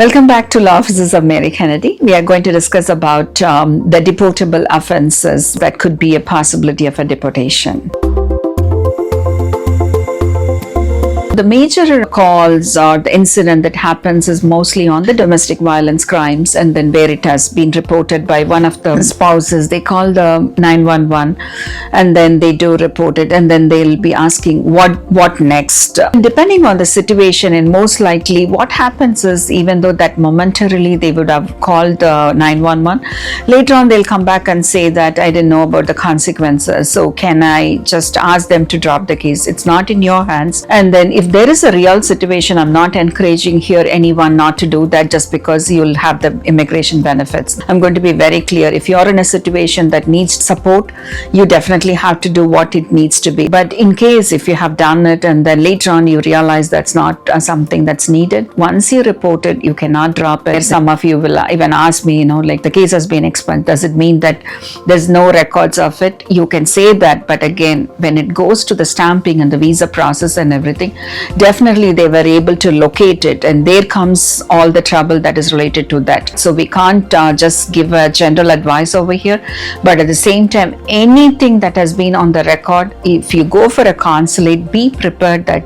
Welcome back to Law Offices of Mary Kennedy. We are going to discuss about the deportable offenses that could be a possibility of a deportation. The major calls or the incident that happens is mostly on the domestic violence crimes, and then where it has been reported by one of the spouses, they call the 911 and then they do report it, and then they'll be asking what next. Depending on the situation, and most likely what happens is, even though that momentarily they would have called 911, later on they'll come back and say that I didn't know about the consequences, so can I just ask them to drop the case? It's not in your hands. And then if there is a real situation, I'm not encouraging here anyone not to do that just because you'll have the immigration benefits. I'm going to be very clear. If you're in a situation that needs support, you definitely have to do what it needs to be. But in case if you have done it and then later on you realize that's not something that's needed, once you report it, you cannot drop it. Some of you will even ask me, like the case has been expunged. Does it mean that there's no records of it? You can say that, but again, when it goes to the stamping and the visa process and everything, definitely they were able to locate it, and there comes all the trouble that is related to that. So we can't just give a general advice over here, but at the same time, anything that has been on the record, if you go for a consulate, be prepared that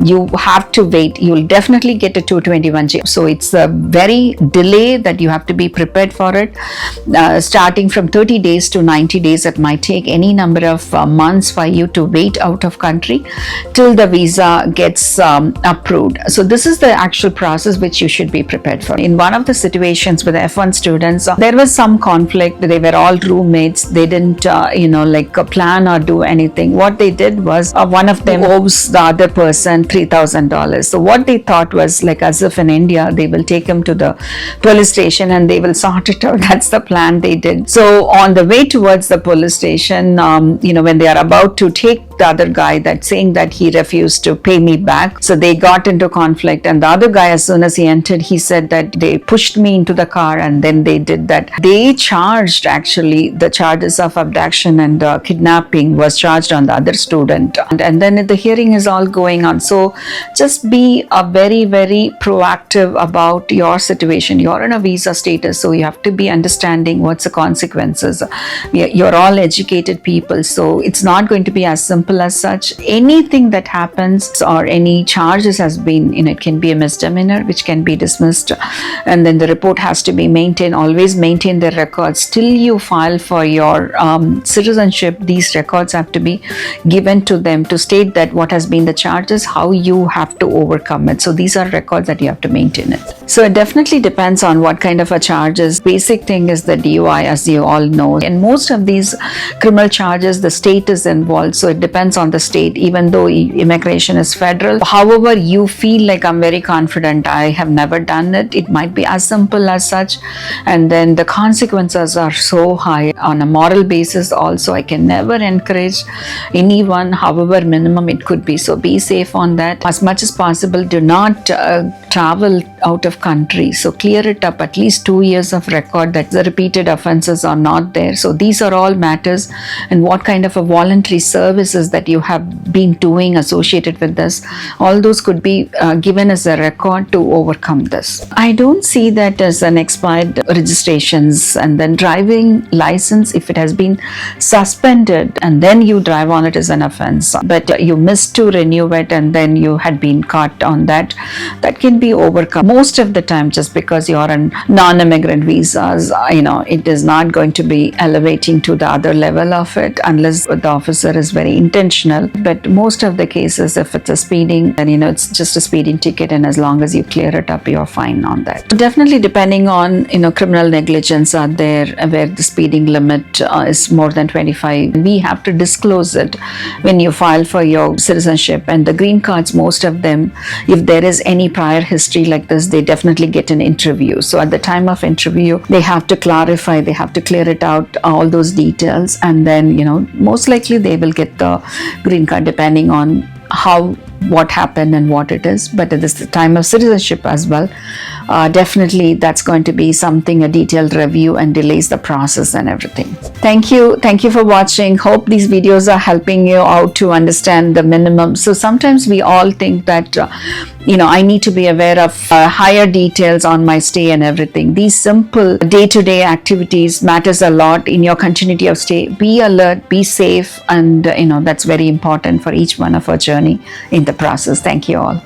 you have to wait. You will definitely get a 221G. So it's a very delay that you have to be prepared for it. Starting from 30 days to 90 days, it might take any number of months for you to wait out of country till the visa gets approved. So this is the actual process which you should be prepared for. In one of the situations with the F1 students, there was some conflict. They were all roommates. They didn't plan or do anything. What they did was one of them owes the other person $3,000. So what they thought was, like, as if in India they will take him to the police station and they will sort it out. That's the plan they did. So on the way towards the police station, when they are about to take the other guy, that saying that he refused to pay me back, so they got into conflict. And the other guy, as soon as he entered, he said that they pushed me into the car, and then they did that. They charged, actually, the charges of abduction and kidnapping was charged on the other student, and then the hearing is all going on. So just be very, very proactive about your situation. You're in a visa status, so you have to be understanding what's the consequences. You're all educated people, so it's not going to be as simple as such. Anything that happens or any charges has been, it can be a misdemeanor which can be dismissed, and then the report has to be maintained. Always maintain the records till you file for your citizenship. These records have to be given to them to state that what has been the charges, how you have to overcome it. So these are records that you have to maintain it. So it definitely depends on what kind of a charges. Basic thing is the DUI, as you all know. In most of these criminal charges, the state is involved, so it depends on the state, even though immigration is federal. However, you feel like, I'm very confident, I have never done it. It might be as simple as such, and then the consequences are so high. On a moral basis also, I can never encourage anyone, however minimum it could be. So be safe on that. As much as possible, do not travel out of country. So clear it up, at least 2 years of record that the repeated offenses are not there. So these are all matters, and what kind of a voluntary services that you have been doing associated with this, all those could be given as a record to overcome this. I don't see that as an expired registrations, and then driving license, if it has been suspended and then you drive on it, is an offense, but you missed to renew it and then you had been caught on that can be overcome most of the time. Just because you're on non-immigrant visas, it is not going to be elevating to the other level of it unless the officer is very intentional. But most of the cases, if it's a speeding, then it's just a speeding ticket, and as long as you clear it up, you're fine on that. Definitely depending on criminal negligence are there where the speeding limit is more than 25. We have to disclose it when you file for your citizenship. And the green cards, most of them, if there is any prior history like this, they definitely get an interview. So at the time of interview, they have to clarify, they have to clear it out, all those details, and then most likely they will get the green card depending on how, what happened and what it is, but at this time of citizenship as well, definitely that's going to be something, a detailed review, and delays the process and everything. Thank you for watching. Hope these videos are helping you out to understand the minimum. So sometimes we all think that I need to be aware of higher details on my stay and everything. These simple day-to-day activities matters a lot in your continuity of stay. Be alert, be safe, and that's very important for each one of our journey in the process. Thank you all.